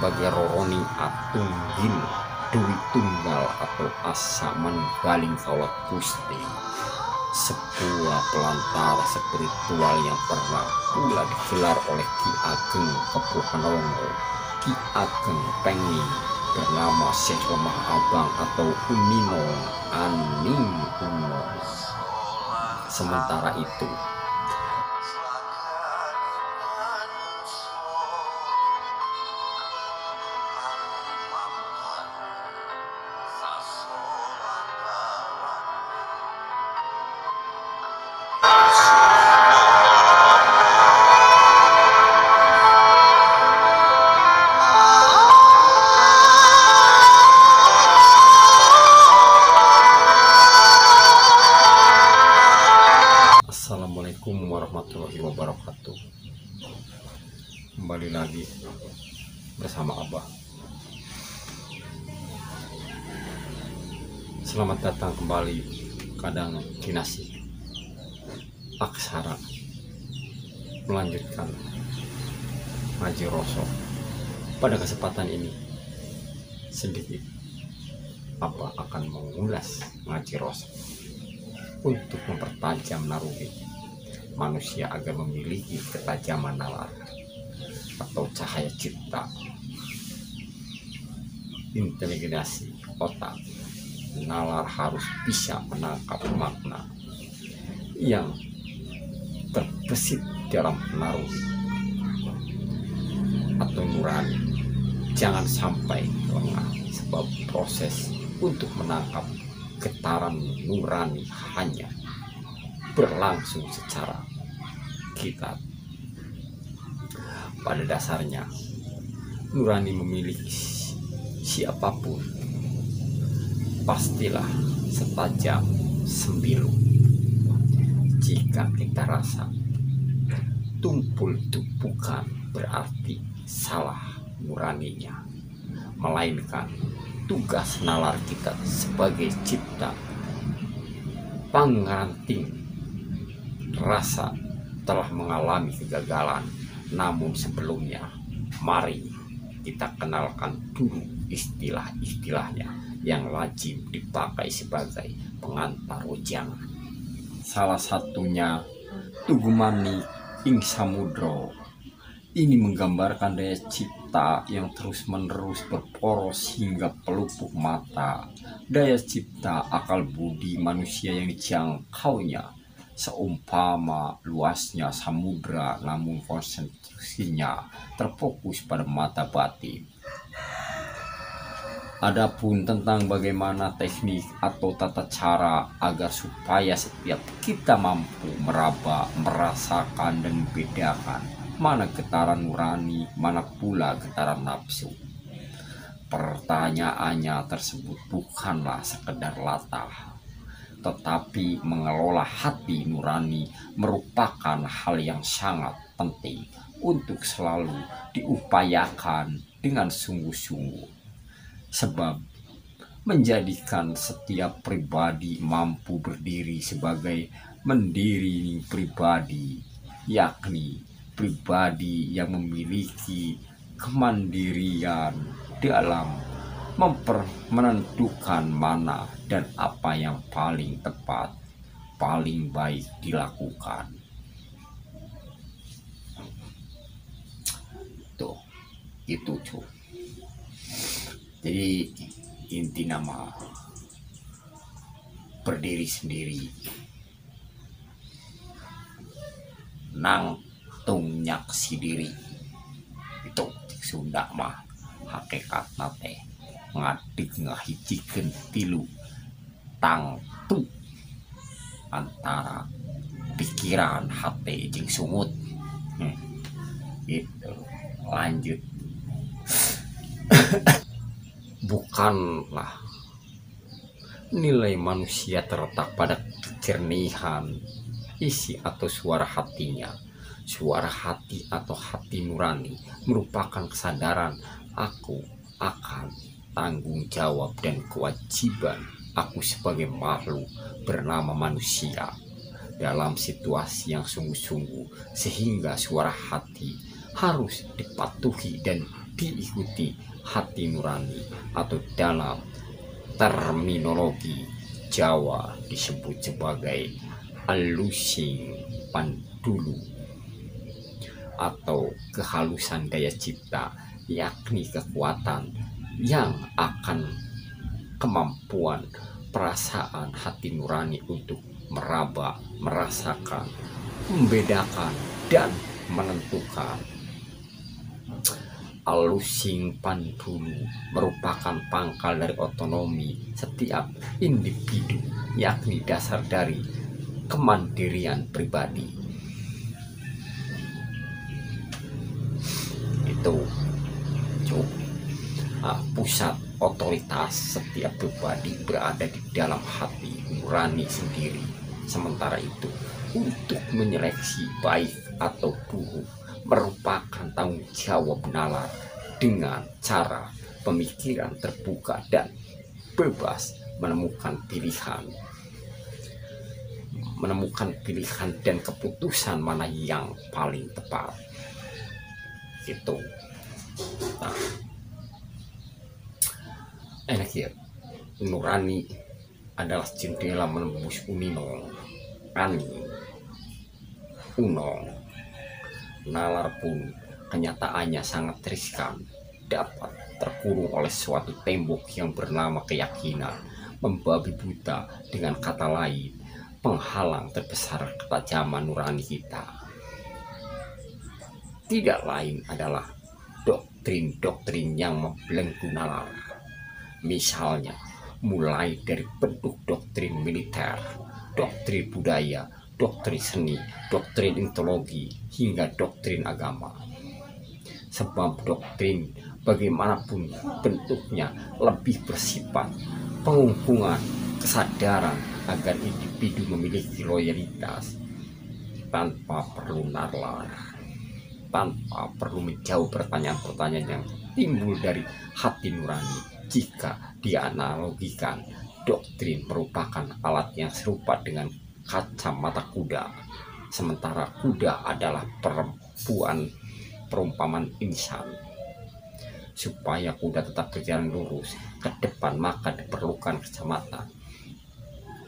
sebagai roroni atunggil Dewi Tunggal atau asa manunggaling kaulah Gusti, sebuah pelantara spiritual yang pernah pula digelar oleh Ki Ageng Kepuhanongo, Ki Ageng Pengi bernama Syekh Lemah Abang atau Unino Aning Uno. Sementara itu Assalamualaikum warahmatullahi wabarakatuh. Kembali lagi bersama Abah. Selamat datang kembali Kadang Kinasih Aksara, melanjutkan ngaji Roso. Pada kesempatan ini sedikit Abah akan mengulas ngaji Roso untuk mempertajam naruri manusia agar memiliki ketajaman nalar atau cahaya cipta, inteligensi otak. Nalar harus bisa menangkap makna yang terbesit dalam naruri atau nurani. Jangan sampai lengah, sebab proses untuk menangkap getaran nurani hanya berlangsung secara kitab. Pada dasarnya nurani memiliki siapapun pastilah setajam sembilu. Jika kita rasa tumpul itu bukan berarti salah nuraninya, melainkan tugas nalar kita sebagai cipta pangranting rasa telah mengalami kegagalan. Namun sebelumnya, mari kita kenalkan dulu istilah-istilahnya yang lazim dipakai sebagai pengantar wejangan. Salah satunya Tugumani ing Samudro. Ini menggambarkan daya cipta yang terus-menerus berporos hingga pelupuk mata. Daya cipta akal budi manusia yang dijangkaunya seumpama luasnya samudra, namun konsentrasinya terfokus pada mata batin. Adapun tentang bagaimana teknik atau tata cara agar supaya setiap kita mampu meraba, merasakan dan membedakan mana getaran nurani, mana pula getaran nafsu. Pertanyaannya tersebut bukanlah sekedar latah, tetapi mengelola hati nurani merupakan hal yang sangat penting untuk selalu diupayakan dengan sungguh-sungguh. Sebab menjadikan setiap pribadi mampu berdiri sebagai mendiri pribadi, yakni pribadi yang memiliki kemandirian dalam menentukan mana dan apa yang paling tepat, paling baik dilakukan. Tuh, itu tuh. Jadi inti nama berdiri sendiri, nang tungnyak si diri itu Sunda mah hakikat nate ngadik ngahijikeun tilu tangtu antara pikiran, hati jeung sungut. Gitu. Lanjut. Bukanlah nilai manusia terletak pada kejernihan isi atau suara hatinya. Suara hati atau hati nurani merupakan kesadaran aku akan tanggung jawab dan kewajiban aku sebagai makhluk bernama manusia dalam situasi yang sungguh-sungguh, sehingga suara hati harus dipatuhi dan diikuti hati nurani, atau dalam terminologi Jawa disebut sebagai alusing pandulu atau kehalusan daya cipta, yakni kekuatan yang akan kemampuan perasaan hati nurani untuk meraba, merasakan, membedakan, dan menentukan. Alusing pandulu merupakan pangkal dari otonomi setiap individu, yakni dasar dari kemandirian pribadi. Itu pusat otoritas setiap pribadi berada di dalam hati nurani sendiri. Sementara itu, untuk menyeleksi baik atau buruk merupakan tanggung jawab nalar dengan cara pemikiran terbuka dan bebas menemukan pilihan dan keputusan mana yang paling tepat. Gitu. Nah, enak ya, nurani adalah jendela menembus uninong, ani, unong. Nalar pun kenyataannya sangat riskan, dapat terkurung oleh suatu tembok yang bernama keyakinan, membabi buta, dengan kata lain, penghalang terbesar ketajaman nurani kita. Tidak lain adalah doktrin-doktrin yang membelenggu nalar. Misalnya, mulai dari bentuk doktrin militer, doktrin budaya, doktrin seni, doktrin mitologi, hingga doktrin agama. Sebab doktrin bagaimanapun bentuknya lebih bersifat pengungkungan kesadaran agar individu memiliki loyalitas tanpa perlu nalar, tanpa perlu menjawab pertanyaan-pertanyaan yang timbul dari hati nurani. Jika dianalogikan, doktrin merupakan alat yang serupa dengan kacamata kuda, sementara kuda adalah perumpamaan insan. Supaya kuda tetap berjalan lurus ke depan, maka diperlukan kacamata.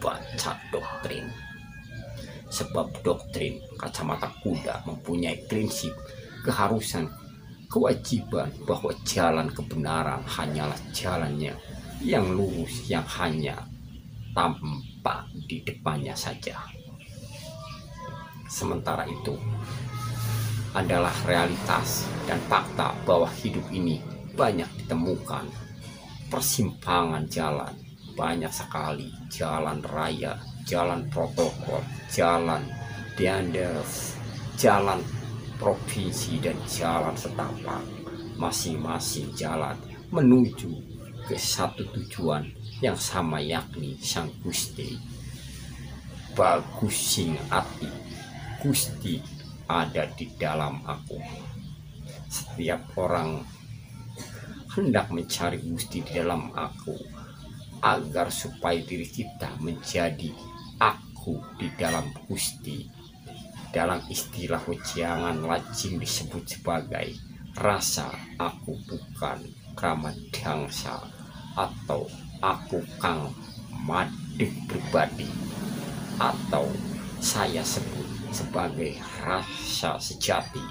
Baca doktrin. Sebab doktrin kacamata kuda mempunyai prinsip, keharusan, kewajiban bahwa jalan kebenaran hanyalah jalannya yang lurus, yang hanya tampak di depannya saja. Sementara itu adalah realitas dan fakta bahwa hidup ini banyak ditemukan persimpangan jalan, banyak sekali jalan raya, jalan protokol, jalan diandes, jalan provinsi, dan jalan setapak. Masing-masing jalan menuju ke satu tujuan yang sama, yakni Sang Gusti. Bagus sing ati, Gusti ada di dalam aku. Setiap orang hendak mencari Gusti di dalam aku, agar supaya diri kita menjadi aku di dalam Gusti. Dalam istilah wejangan lajeng disebut sebagai rasa aku bukan kramat dangsa, atau aku kang madeg pribadi, atau saya sebut sebagai rasa sejati.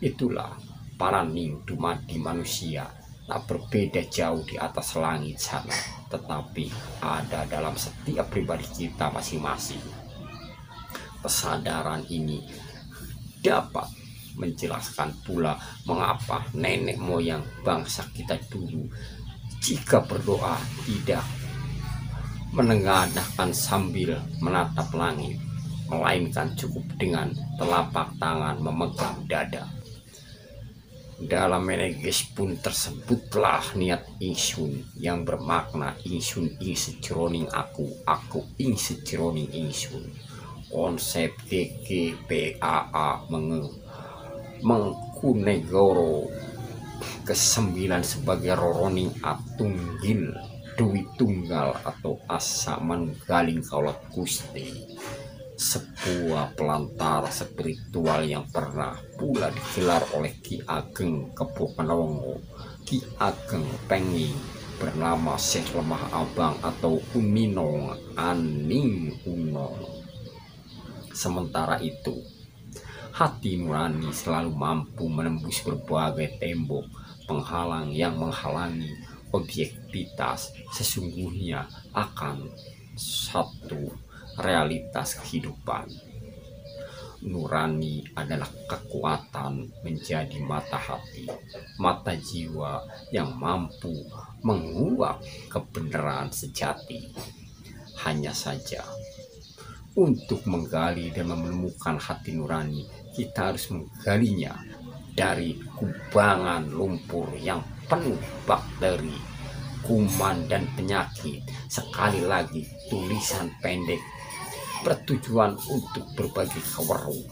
Itulah paraning dumadi manusia, tak berbeda jauh di atas langit sana, tetapi ada dalam setiap pribadi kita masing-masing. Kesadaran ini dapat menjelaskan pula mengapa nenek moyang bangsa kita dulu jika berdoa tidak menengadahkan sambil menatap langit, melainkan cukup dengan telapak tangan memegang dada. Dalam meneges pun tersebutlah niat ingsun yang bermakna ingsun ing sejroning aku, aku ing sejroning ingsun. Konsep GGPAA mengkunegoro kesembilan sebagai roroning atunggil duwi tunggal atau asa manunggaling kaulat Gusti, sebuah pelantar spiritual yang pernah pula digelar oleh Ki Ageng Kebo Panongo Ki Ageng Pengi bernama Syekh Lemah Abang atau Uminong Aning Uno. Sementara itu, hati nurani selalu mampu menembus berbagai tembok penghalang yang menghalangi objektivitas sesungguhnya akan satu realitas kehidupan. Nurani adalah kekuatan menjadi mata hati, mata jiwa yang mampu menguak kebenaran sejati. Hanya saja, untuk menggali dan menemukan hati nurani, kita harus menggalinya dari kubangan lumpur yang penuh bakteri, kuman, dan penyakit. Sekali lagi, tulisan pendek bertujuan untuk berbagi keweruh,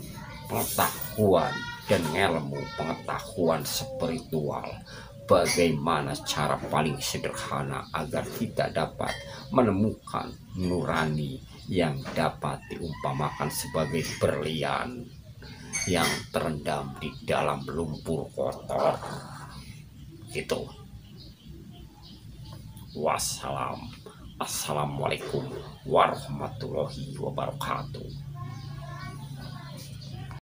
pengetahuan, dan ilmu pengetahuan spiritual. Bagaimana cara paling sederhana agar kita dapat menemukan nurani yang dapat diumpamakan sebagai berlian yang terendam di dalam lumpur kotor. Gitu. Wassalam. Assalamualaikum warahmatullahi wabarakatuh.